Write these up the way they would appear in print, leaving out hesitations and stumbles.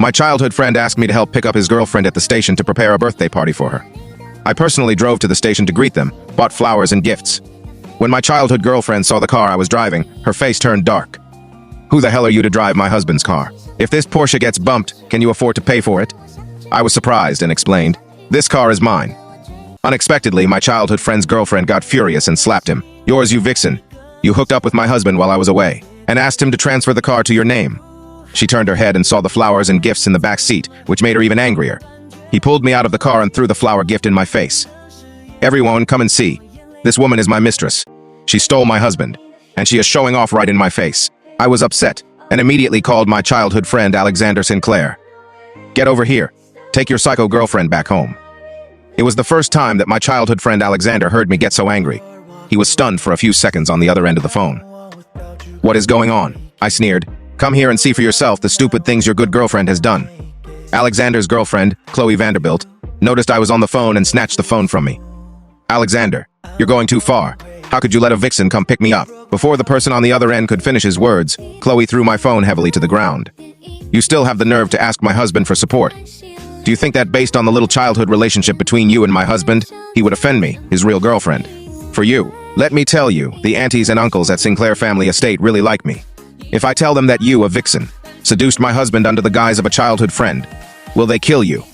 My childhood friend asked me to help pick up his girlfriend at the station to prepare a birthday party for her. I personally drove to the station to greet them, bought flowers and gifts. When my childhood girlfriend saw the car I was driving, her face turned dark. "Who the hell are you to drive my husband's car? If this Porsche gets bumped, can you afford to pay for it?" I was surprised and explained, "This car is mine." Unexpectedly, my childhood friend's girlfriend got furious and slapped him. "Yours, you vixen. You hooked up with my husband while I was away, and asked him to transfer the car to your name." She turned her head and saw the flowers and gifts in the back seat, which made her even angrier. He pulled me out of the car and threw the flower gift in my face. "Everyone, come and see. This woman is my mistress. She stole my husband, and she is showing off right in my face." I was upset, and immediately called my childhood friend Alexander Sinclair. "Get over here. Take your psycho girlfriend back home." It was the first time that my childhood friend Alexander heard me get so angry. He was stunned for a few seconds on the other end of the phone. "What is going on?" I sneered. "Come here and see for yourself the stupid things your good girlfriend has done." Alexander's girlfriend, Chloe Vanderbilt, noticed I was on the phone and snatched the phone from me. "Alexander, you're going too far. How could you let a vixen come pick me up?" Before the person on the other end could finish his words, Chloe threw my phone heavily to the ground. "You still have the nerve to ask my husband for support. Do you think that based on the little childhood relationship between you and my husband, he would offend me, his real girlfriend? For you, let me tell you, the aunties and uncles at Sinclair Family Estate really like me. If I tell them that you, a vixen, seduced my husband under the guise of a childhood friend, will they kill you?"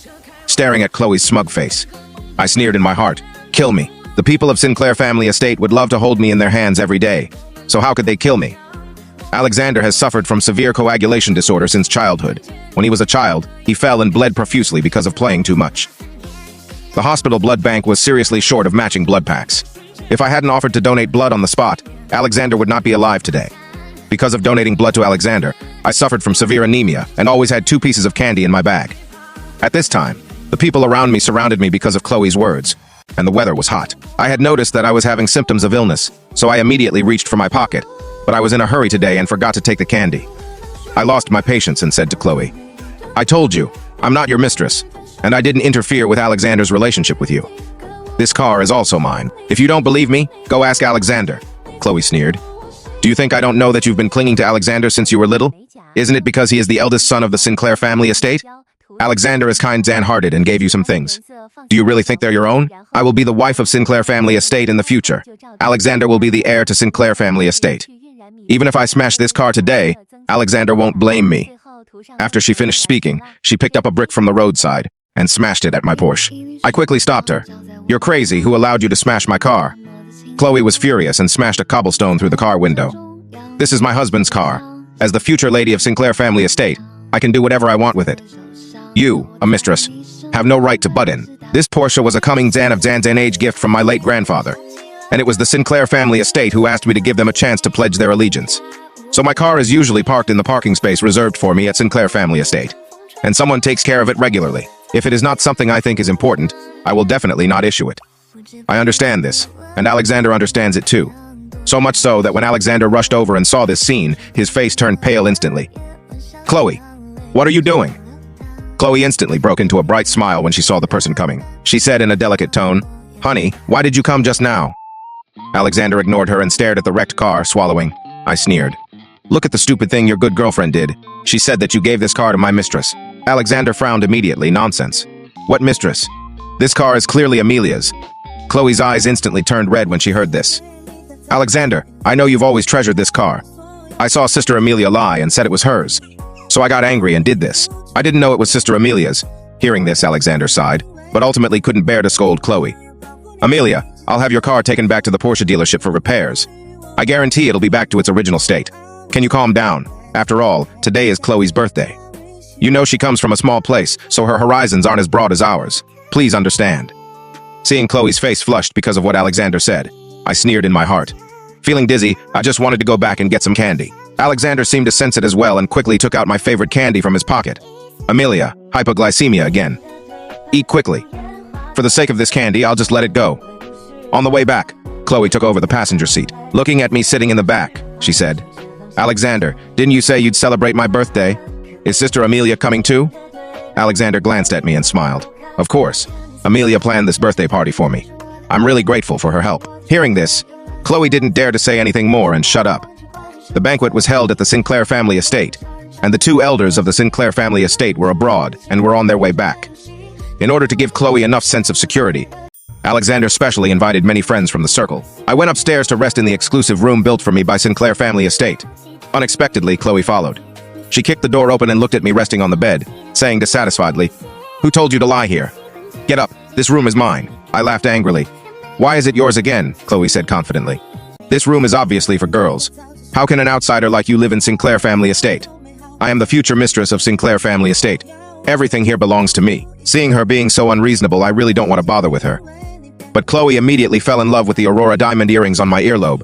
Staring at Chloe's smug face, I sneered in my heart. "Kill me. The people of Sinclair Family Estate would love to hold me in their hands every day. So how could they kill me?" Alexander has suffered from severe coagulation disorder since childhood. When he was a child, he fell and bled profusely because of playing too much. The hospital blood bank was seriously short of matching blood packs. If I hadn't offered to donate blood on the spot, Alexander would not be alive today. Because of donating blood to Alexander, I suffered from severe anemia and always had 2 pieces of candy in my bag. At this time, the people around me surrounded me because of Chloe's words, and the weather was hot. I had noticed that I was having symptoms of illness, so I immediately reached for my pocket, but I was in a hurry today and forgot to take the candy. I lost my patience and said to Chloe, "I told you, I'm not your mistress, and I didn't interfere with Alexander's relationship with you. This car is also mine. If you don't believe me, go ask Alexander." Chloe sneered. "Do you think I don't know that you've been clinging to Alexander since you were little? Isn't it because he is the eldest son of the Sinclair family estate? Alexander is kind and hearted and gave you some things. Do you really think they're your own? I will be the wife of Sinclair family estate in the future. Alexander will be the heir to Sinclair family estate. Even if I smash this car today, Alexander won't blame me." After she finished speaking, she picked up a brick from the roadside and smashed it at my Porsche. I quickly stopped her. "You're crazy. Who allowed you to smash my car?" Chloe was furious and smashed a cobblestone through the car window. "This is my husband's car. As the future lady of Sinclair family estate, I can do whatever I want with it. You, a mistress, have no right to butt in. This Porsche was a coming Zan of Zanzan age gift from my late grandfather, and it was the Sinclair family estate who asked me to give them a chance to pledge their allegiance. So my car is usually parked in the parking space reserved for me at Sinclair family estate, and someone takes care of it regularly. If it is not something I think is important, I will definitely not issue it." I understand this, and Alexander understands it too. So much so that when Alexander rushed over and saw this scene, his face turned pale instantly. "Chloe, what are you doing?" Chloe instantly broke into a bright smile when she saw the person coming. She said in a delicate tone, "Honey, why did you come just now?" Alexander ignored her and stared at the wrecked car, swallowing. I sneered. "Look at the stupid thing your good girlfriend did. She said that you gave this car to my mistress." Alexander frowned immediately. "Nonsense. What mistress? This car is clearly Amelia's." Chloe's eyes instantly turned red when she heard this. "Alexander, I know you've always treasured this car. I saw Sister Amelia lie and said it was hers. So I got angry and did this. I didn't know it was Sister Amelia's." Hearing this, Alexander sighed, but ultimately couldn't bear to scold Chloe. "Amelia, I'll have your car taken back to the Porsche dealership for repairs. I guarantee it'll be back to its original state. Can you calm down? After all, today is Chloe's birthday. You know she comes from a small place, so her horizons aren't as broad as ours. Please understand." Seeing Chloe's face flushed because of what Alexander said, I sneered in my heart. Feeling dizzy, I just wanted to go back and get some candy. Alexander seemed to sense it as well and quickly took out my favorite candy from his pocket. "Amelia, hypoglycemia again. Eat quickly. For the sake of this candy, I'll just let it go." On the way back, Chloe took over the passenger seat. Looking at me sitting in the back, she said, "Alexander, didn't you say you'd celebrate my birthday? Is Sister Amelia coming too?" Alexander glanced at me and smiled. "Of course. Amelia planned this birthday party for me. I'm really grateful for her help." Hearing this, Chloe didn't dare to say anything more and shut up. The banquet was held at the Sinclair family estate, and the two elders of the Sinclair family estate were abroad and were on their way back. In order to give Chloe enough sense of security, Alexander specially invited many friends from the circle. I went upstairs to rest in the exclusive room built for me by Sinclair family estate. Unexpectedly, Chloe followed. She kicked the door open and looked at me resting on the bed, saying dissatisfiedly, "Who told you to lie here? Get up, this room is mine." I laughed angrily. "Why is it yours again?" Chloe said confidently. "This room is obviously for girls. How can an outsider like you live in Sinclair family estate? I am the future mistress of Sinclair family estate. Everything here belongs to me." Seeing her being so unreasonable, I really don't want to bother with her. But Chloe immediately fell in love with the Aurora diamond earrings on my earlobe.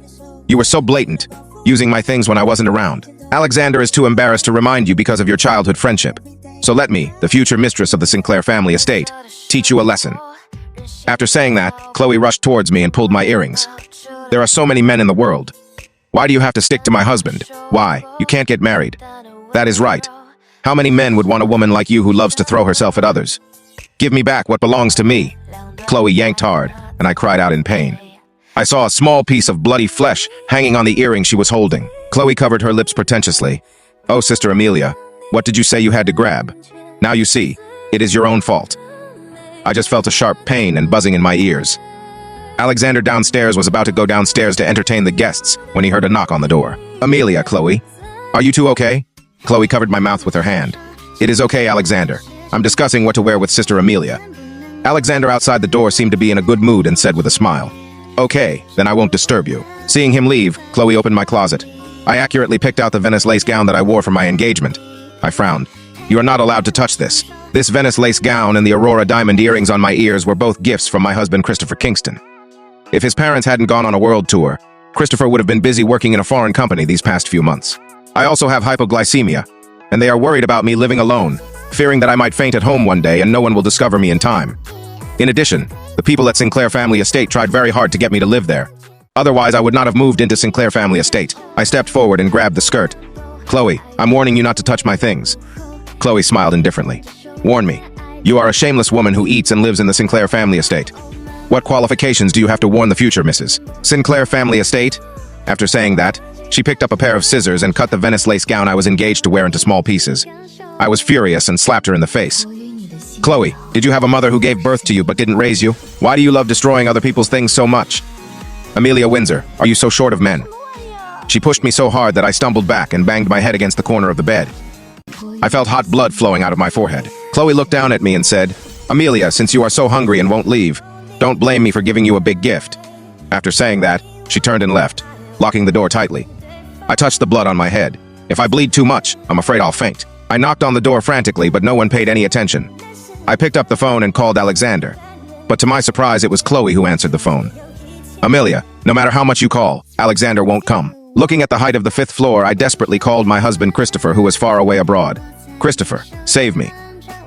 "You were so blatant, using my things when I wasn't around. Alexander is too embarrassed to remind you because of your childhood friendship. So let me, the future mistress of the Sinclair family estate, teach you a lesson." After saying that, Chloe rushed towards me and pulled my earrings. "There are so many men in the world. Why do you have to stick to my husband? Why? You can't get married." "That is right. How many men would want a woman like you who loves to throw herself at others? Give me back what belongs to me." Chloe yanked hard, and I cried out in pain. I saw a small piece of bloody flesh hanging on the earring she was holding. Chloe covered her lips pretentiously. "Oh, Sister Amelia, what did you say you had to grab? Now you see, it is your own fault." I just felt a sharp pain and buzzing in my ears. Alexander downstairs was about to go downstairs to entertain the guests when he heard a knock on the door. "Amelia, Chloe, are you two okay?" Chloe covered my mouth with her hand. "It is okay, Alexander. I'm discussing what to wear with Sister Amelia." Alexander outside the door seemed to be in a good mood and said with a smile, "Okay, then I won't disturb you." Seeing him leave, Chloe opened my closet. I accurately picked out the Venice lace gown that I wore for my engagement. I frowned. "You are not allowed to touch this. This Venice lace gown and the Aurora diamond earrings on my ears were both gifts from my husband Christopher Kingston. If his parents hadn't gone on a world tour, Christopher would have been busy working in a foreign company these past few months. I also have hypoglycemia, and they are worried about me living alone, fearing that I might faint at home one day and no one will discover me in time. In addition, the people at Sinclair family estate tried very hard to get me to live there. Otherwise, I would not have moved into Sinclair family estate." I stepped forward and grabbed the skirt. "Chloe, I'm warning you not to touch my things." Chloe smiled indifferently. "Warn me. You are a shameless woman who eats and lives in the Sinclair family estate. What qualifications do you have to warn the future Mrs. Sinclair family estate?" After saying that, she picked up a pair of scissors and cut the Venice lace gown I was engaged to wear into small pieces. I was furious and slapped her in the face. "Chloe, did you have a mother who gave birth to you but didn't raise you? Why do you love destroying other people's things so much? Amelia Windsor, are you so short of men?" She pushed me so hard that I stumbled back and banged my head against the corner of the bed. I felt hot blood flowing out of my forehead. Chloe looked down at me and said, "Amelia, since you are so hungry and won't leave, don't blame me for giving you a big gift." After saying that, she turned and left, locking the door tightly. I touched the blood on my head. If I bleed too much, I'm afraid I'll faint. I knocked on the door frantically, but no one paid any attention. I picked up the phone and called Alexander. But to my surprise, it was Chloe who answered the phone. "Amelia, no matter how much you call, Alexander won't come." Looking at the height of the 5th floor, I desperately called my husband Christopher, who was far away abroad. "Christopher, save me."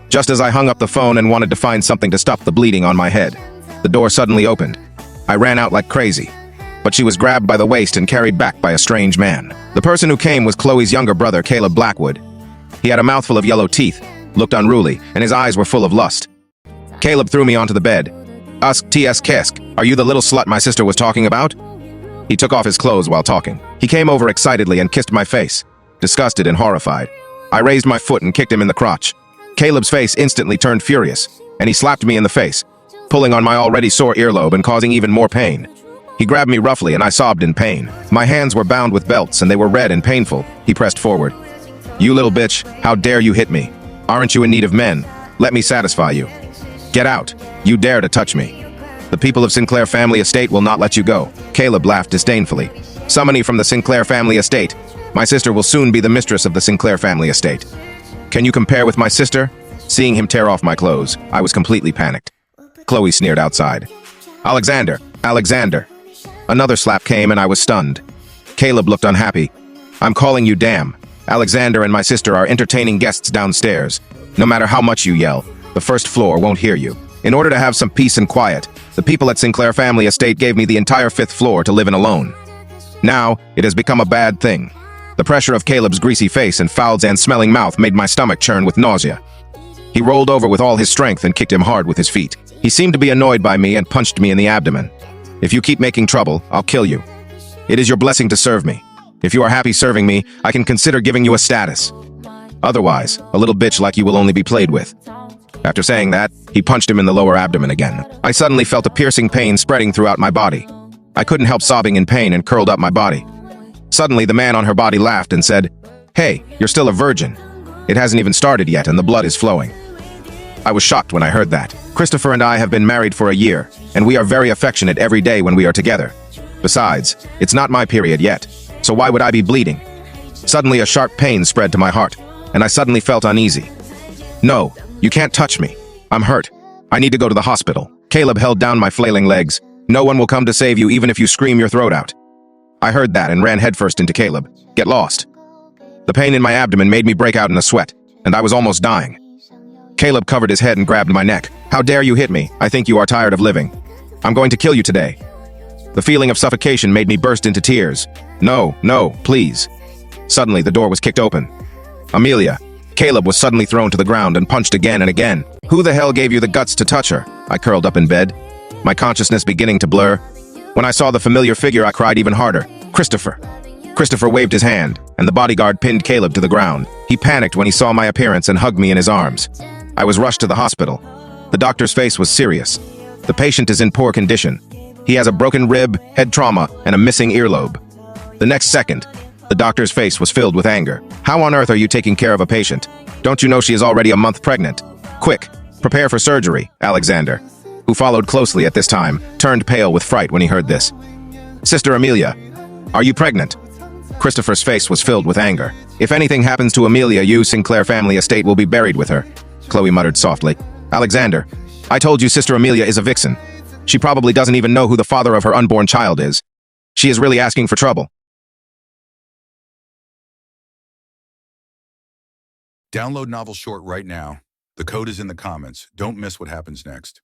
Just as I hung up the phone and wanted to find something to stop the bleeding on my head, the door suddenly opened. I ran out like crazy, but she was grabbed by the waist and carried back by a strange man. The person who came was Chloe's younger brother, Caleb Blackwood. He had a mouthful of yellow teeth, looked unruly, and his eyes were full of lust. Caleb threw me onto the bed. "Usk T.S. Kesk, are you the little slut my sister was talking about?" He took off his clothes while talking. He came over excitedly and kissed my face, disgusted and horrified. I raised my foot and kicked him in the crotch. Caleb's face instantly turned furious, and he slapped me in the face, pulling on my already sore earlobe and causing even more pain. He grabbed me roughly and I sobbed in pain. My hands were bound with belts and they were red and painful. He pressed forward. "You little bitch, how dare you hit me? Aren't you in need of men? Let me satisfy you. Get out. You dare to touch me. The people of Sinclair family estate will not let you go." Caleb laughed disdainfully. "Summon me from the Sinclair family estate. My sister will soon be the mistress of the Sinclair family estate. Can you compare with my sister?" Seeing him tear off my clothes, I was completely panicked. Chloe sneered outside. "Alexander! Alexander!" Another slap came and I was stunned. Caleb looked unhappy. "I'm calling you damn. Alexander and my sister are entertaining guests downstairs. No matter how much you yell, the 1st floor won't hear you. In order to have some peace and quiet, the people at Sinclair family estate gave me the entire 5th floor to live in alone. Now, it has become a bad thing." The pressure of Caleb's greasy face and foul-smelling mouth made my stomach churn with nausea. He rolled over with all his strength and kicked him hard with his feet. He seemed to be annoyed by me and punched me in the abdomen. "If you keep making trouble, I'll kill you. It is your blessing to serve me. If you are happy serving me, I can consider giving you a status." Otherwise, a little bitch like you will only be played with. After saying that, he punched him in the lower abdomen again. I suddenly felt a piercing pain spreading throughout my body. I couldn't help sobbing in pain and curled up my body. Suddenly, the man on her body laughed and said, "Hey, you're still a virgin. It hasn't even started yet and the blood is flowing." I was shocked when I heard that. Christopher and I have been married for a year, and we are very affectionate every day when we are together. Besides, it's not my period yet, so why would I be bleeding? Suddenly, a sharp pain spread to my heart, and I suddenly felt uneasy. "No, you can't touch me. I'm hurt. I need to go to the hospital." Caleb held down my flailing legs. "No one will come to save you even if you scream your throat out." I heard that and ran headfirst into Caleb. "Get lost." The pain in my abdomen made me break out in a sweat, and I was almost dying. Caleb covered his head and grabbed my neck. "How dare you hit me? I think you are tired of living. I'm going to kill you today." The feeling of suffocation made me burst into tears. "No, no, please." Suddenly, the door was kicked open. "Amelia." Caleb was suddenly thrown to the ground and punched again and again. "Who the hell gave you the guts to touch her?" I curled up in bed, my consciousness beginning to blur. When I saw the familiar figure, I cried even harder. "Christopher." Christopher waved his hand, and the bodyguard pinned Caleb to the ground. He panicked when he saw my appearance and hugged me in his arms. I was rushed to the hospital. The doctor's face was serious. The patient is in poor condition. He has a broken rib, head trauma, and a missing earlobe. The next second, the doctor's face was filled with anger. "How on earth are you taking care of a patient? Don't you know she is already a month pregnant? Quick, prepare for surgery." Alexander, who followed closely at this time, turned pale with fright when he heard this. "Sister Amelia, are you pregnant?" Christopher's face was filled with anger. "If anything happens to Amelia, you, Sinclair family estate, will be buried with her," Chloe muttered softly. "Alexander, I told you Sister Amelia is a vixen. She probably doesn't even know who the father of her unborn child is. She is really asking for trouble." Download Novel Short right now. The code is in the comments. Don't miss what happens next.